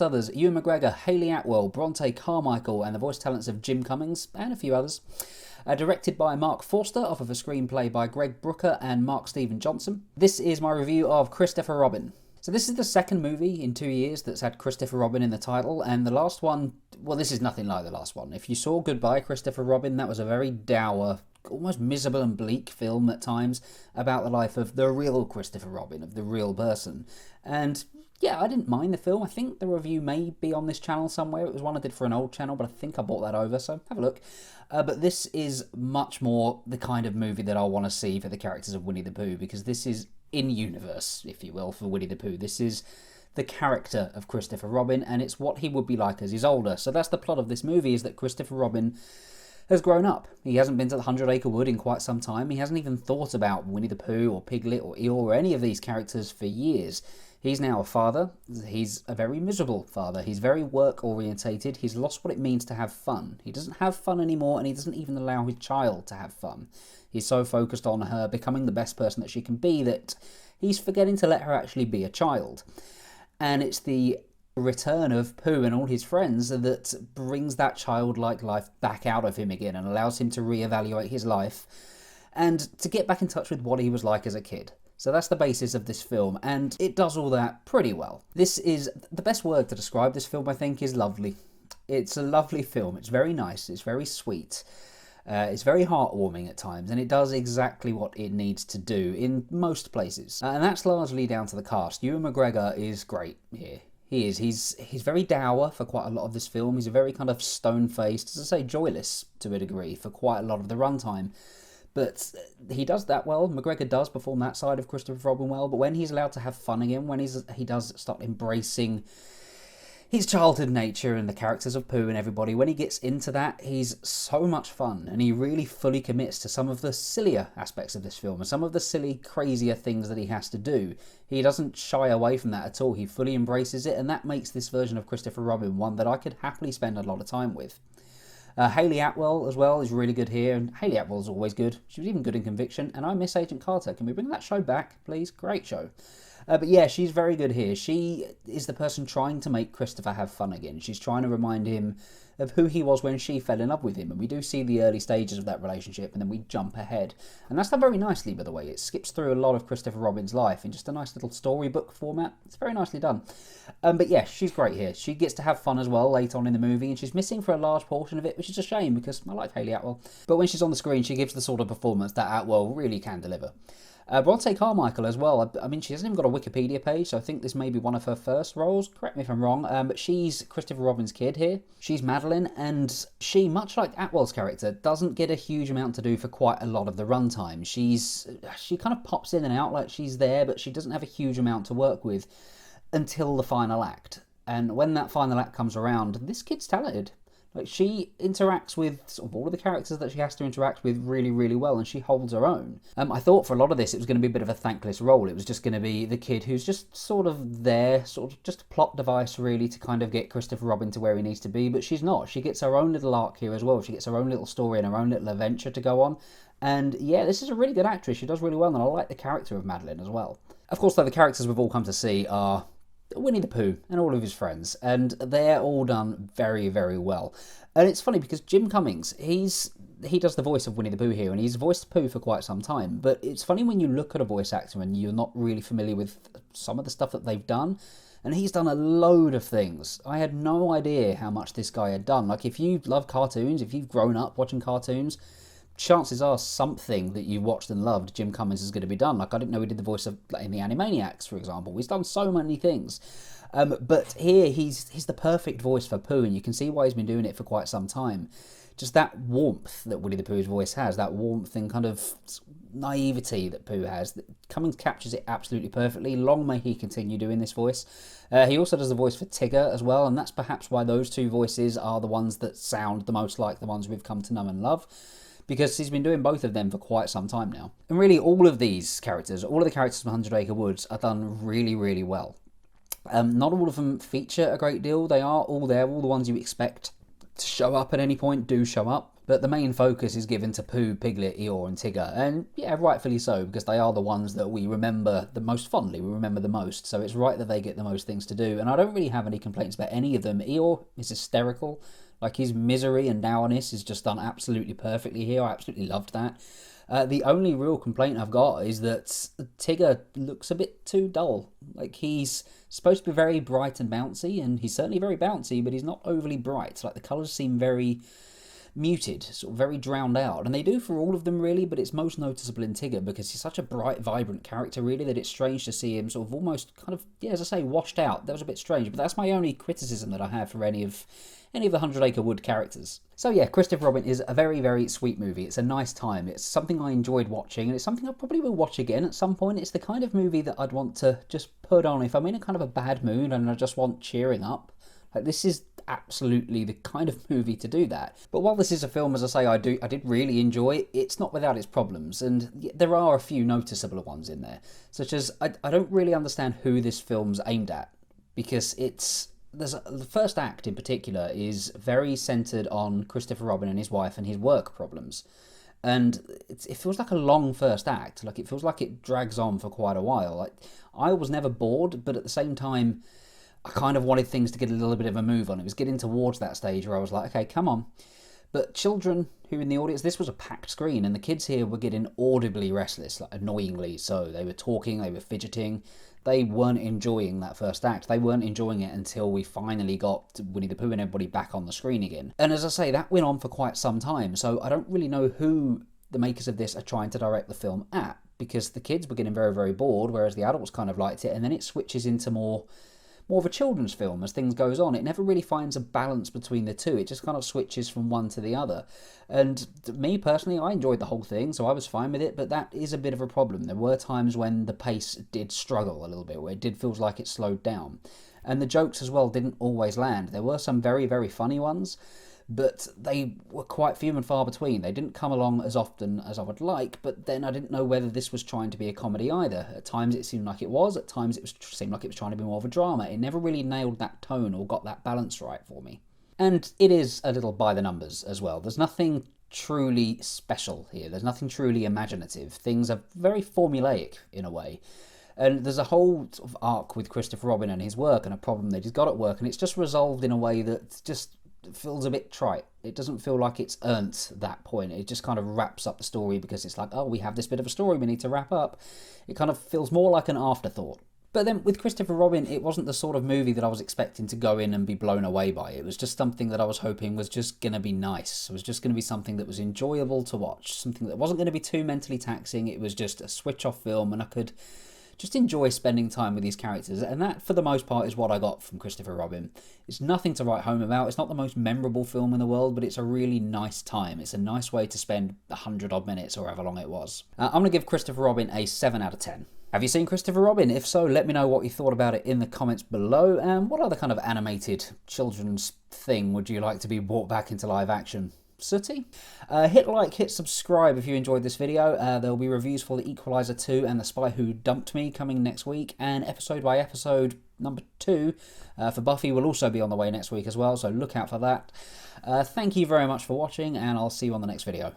amongst others, Ewan McGregor, Hayley Atwell, Bronte Carmichael, and the voice talents of Jim Cummings, and a few others. Directed by Mark Forster, off of a screenplay by Greg Brooker and Mark Steven Johnson. This is my review of Christopher Robin. So this is the second movie in 2 years that's had Christopher Robin in the title, and the last one, well, this is nothing like the last one. If you saw Goodbye Christopher Robin, that was a very dour, almost miserable and bleak film at times about the life of the real Christopher Robin, of the real person. And yeah, I didn't mind the film. I think the review may be on this channel somewhere. It was one I did for an old channel, but I think I brought that over, so have a look. But this is much more the kind of movie that I want to see for the characters of Winnie the Pooh, because this is in-universe, if you will, for Winnie the Pooh. This is the character of Christopher Robin, and it's what he would be like as he's older. So that's the plot of this movie, is that Christopher Robin has grown up. He hasn't been to the 100 Acre Wood in quite some time. He hasn't even thought about Winnie the Pooh or Piglet or Eeyore or any of these characters for years. He's now a father. He's a very miserable father. He's very work-orientated. He's lost what it means to have fun. He doesn't have fun anymore, and he doesn't even allow his child to have fun. He's so focused on her becoming the best person that she can be that he's forgetting to let her actually be a child. And it's the return of Pooh and all his friends that brings that childlike life back out of him again and allows him to reevaluate his life and to get back in touch with what he was like as a kid. So that's the basis of this film, and it does all that pretty well. This is, the best word to describe this film, I think, is lovely. It's a lovely film. It's very nice. It's very sweet. It's very heartwarming at times, and it does exactly what it needs to do in most places. And that's largely down to the cast. Ewan McGregor is great here. He is. He's very dour for quite a lot of this film. He's a very kind of stone-faced, as I say, joyless to a degree for quite a lot of the runtime. But he does that well. McGregor does perform that side of Christopher Robin well. But when he's allowed to have fun again, when he does start embracing his childhood nature and the characters of Pooh and everybody, when he gets into that, he's so much fun. And he really fully commits to some of the sillier aspects of this film and some of the silly, crazier things that he has to do. He doesn't shy away from that at all. He fully embraces it. And that makes this version of Christopher Robin one that I could happily spend a lot of time with. Hayley Atwell as well is really good here, and Hayley Atwell is always good. She was even good in Conviction, and I miss Agent Carter. Can we bring that show back, please? Great show. But yeah, she's very good here. She is the person trying to make Christopher have fun again. She's trying to remind him of who he was when she fell in love with him. And we do see the early stages of that relationship, and then we jump ahead. And that's done very nicely, by the way. It skips through a lot of Christopher Robin's life in just a nice little storybook format. It's very nicely done. But yeah, she's great here. She gets to have fun as well later on in the movie, and she's missing for a large portion of it, which is a shame because I like Hayley Atwell. But when she's on the screen, she gives the sort of performance that Atwell really can deliver. Bronte Carmichael as well. I mean, she hasn't even got a Wikipedia page, so I think this may be one of her first roles. Correct me if I'm wrong, but she's Christopher Robin's kid here. She's Madeline, and she, much like Atwell's character, doesn't get a huge amount to do for quite a lot of the runtime. She kind of pops in and out like she's there, but she doesn't have a huge amount to work with until the final act. And when that final act comes around, this kid's talented. Like, she interacts with sort of all of the characters that she has to interact with really, really well, and she holds her own. I thought for a lot of this it was going to be a bit of a thankless role. It was just going to be the kid who's just sort of there, sort of just a plot device really to kind of get Christopher Robin to where he needs to be, but she's not. She gets her own little arc here as well. She gets her own little story and her own little adventure to go on. And yeah, this is a really good actress. She does really well, and I like the character of Madeline as well. Of course, though, the characters we've all come to see are Winnie the Pooh and all of his friends, and they're all done very, very well. And it's funny because Jim Cummings, he does the voice of Winnie the Pooh here, and he's voiced Pooh for quite some time. But it's funny when you look at a voice actor and you're not really familiar with some of the stuff that they've done, and he's done a load of things. I had no idea how much this guy had done. Like, if you love cartoons, if you've grown up watching cartoons, chances are something that you watched and loved, Jim Cummings is going to be done. Like, I didn't know he did the voice of, like, in the Animaniacs, for example. He's done so many things. But here, he's the perfect voice for Pooh, and you can see why he's been doing it for quite some time. Just that warmth that Winnie the Pooh's voice has, that warmth and kind of naivety that Pooh has, Cummings captures it absolutely perfectly. Long may he continue doing this voice. He also does the voice for Tigger as well, and that's perhaps why those two voices are the ones that sound the most like the ones we've come to know and love, because he's been doing both of them for quite some time now. And really, all of these characters, all of the characters from 100 Acre Woods are done really, really well. Not all of them feature a great deal. They are all there. All the ones you expect to show up at any point do show up. But the main focus is given to Pooh, Piglet, Eeyore and Tigger, and yeah, rightfully so, because they are the ones that we remember the most fondly, we remember the most, so it's right that they get the most things to do, and I don't really have any complaints about any of them. Eeyore is hysterical, like his misery and dourness is just done absolutely perfectly here. I absolutely loved that. The only real complaint I've got is that Tigger looks a bit too dull. Like, he's supposed to be very bright and bouncy, and he's certainly very bouncy, but he's not overly bright. Like, the colours seem very muted, sort of very drowned out, and they do for all of them really, but it's most noticeable in Tigger because he's such a bright, vibrant character really that it's strange to see him sort of almost kind of, yeah, as I say, washed out. That was a bit strange, but that's my only criticism that I have for any of the 100 Acre Wood characters. So yeah, Christopher Robin is a very, very sweet movie. It's a nice time. It's something I enjoyed watching, and it's something I probably will watch again at some point. It's the kind of movie that I'd want to just put on if I'm in a kind of a bad mood and I just want cheering up. Like, this is absolutely the kind of movie to do that. But while this is a film, as I say, I did really enjoy, it's not without its problems, and there are a few noticeable ones in there, such as I don't really understand who this film's aimed at, because the first act in particular is very centred on Christopher Robin and his wife and his work problems. And it feels like a long first act. Like, it feels like it drags on for quite a while. Like, I was never bored, but at the same time, I kind of wanted things to get a little bit of a move on. It was getting towards that stage where I was like, okay, come on. But children who in the audience, this was a packed screen, and the kids here were getting audibly restless, like annoyingly so. They were talking, they were fidgeting. They weren't enjoying that first act. They weren't enjoying it until we finally got Winnie the Pooh and everybody back on the screen again. And as I say, that went on for quite some time, so I don't really know who the makers of this are trying to direct the film at, because the kids were getting very, very bored, whereas the adults kind of liked it, and then it switches into more of a children's film as things goes on. It never really finds a balance between the two. It just kind of switches from one to the other. And me personally, I enjoyed the whole thing, so I was fine with it, but that is a bit of a problem. There were times when the pace did struggle a little bit, where it did feel like it slowed down. And the jokes as well didn't always land. There were some very, very funny ones, but they were quite few and far between. They didn't come along as often as I would like, but then I didn't know whether this was trying to be a comedy either. At times it seemed like it was, at times it seemed like it was trying to be more of a drama. It never really nailed that tone or got that balance right for me. And it is a little by the numbers as well. There's nothing truly special here. There's nothing truly imaginative. Things are very formulaic in a way. And there's a whole sort of arc with Christopher Robin and his work and a problem that he's got at work, and it's just resolved in a way that just feels a bit trite. It doesn't feel like it's earned that point. It just kind of wraps up the story because it's like, oh, we have this bit of a story we need to wrap up. It kind of feels more like an afterthought. But then with Christopher Robin, it wasn't the sort of movie that I was expecting to go in and be blown away by. It was just something that I was hoping was just going to be nice. It was just going to be something that was enjoyable to watch. Something that wasn't going to be too mentally taxing. It was just a switch-off film, and I could just enjoy spending time with these characters, and that, for the most part, is what I got from Christopher Robin. It's nothing to write home about. It's not the most memorable film in the world, but it's a really nice time. It's a nice way to spend 100-odd minutes, or however long it was. I'm going to give Christopher Robin a 7 out of 10. Have you seen Christopher Robin? If so, let me know what you thought about it in the comments below, and what other kind of animated children's thing would you like to be brought back into live action? Sooty? Hit like, hit subscribe if you enjoyed this video. There will be reviews for The Equalizer 2 and The Spy Who Dumped Me coming next week, and episode by episode number 2 for Buffy will also be on the way next week as well, so look out for that. Thank you very much for watching, and I'll see you on the next video.